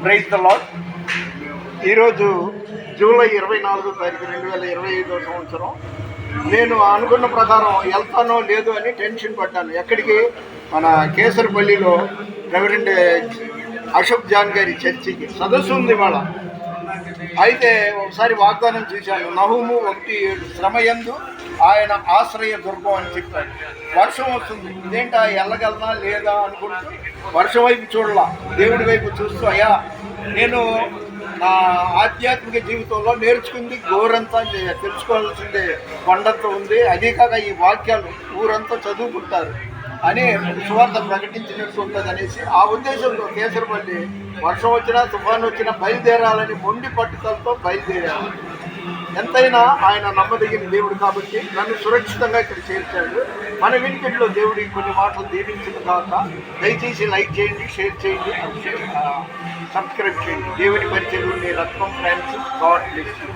Praise the Lord. ఈరోజు July 24 తారీఖు 2025 సంవత్సరం. నేను అనుకున్న ప్రకారం వెళ్తానో లేదో అని టెన్షన్ పడ్డాను. ఎక్కడికి? మన కేసరపల్లిలో రెవరెండ్ అశోక్ జాన్ గారి చర్చికి సదస్సు ఉంది వాళ్ళ. అయితే ఒకసారి వాగ్దానం చూశాను. నహూము 1:7 శ్రమయందు ఆయన ఆశ్రయ దుర్గం అని చెప్పాడు. వర్షం వస్తుంది, ఇదేంటా వెళ్ళగలనా లేదా అనుకుంటూ వర్షం వైపు చూడాల, దేవుడి వైపు చూస్తూ, అయ్యా నేను నా ఆధ్యాత్మిక జీవితంలో నేర్చుకుంది గోరంతా, తెలుసుకోవాల్సిందే కొండంతా ఉంది. అదే కాక ఈ వాక్యాలు ఊరంతా చదువుకుంటారు అని సువార్త ప్రకటించినట్టు ఉంటుంది అనేసి ఆ ఉద్దేశంతో కేసరపల్లి వర్షం వచ్చినా తుఫాను వచ్చినా బయలుదేరాలని మొండి పట్టుదలతో బయలుదేరాను. ఎంతైనా ఆయన నమ్మదగిన దేవుడు కాబట్టి నన్ను సురక్షితంగా ఇక్కడ చేర్చాడు. మన వినికిడిలో దేవుడికి కొన్ని మాటలు దీవించిన కాక దయచేసి లైక్ చేయండి, షేర్ చేయండి, సబ్స్క్రైబ్ చేయండి. దేవుని పరిచయం రత్నం ఫ్రాన్సిస్. God bless you.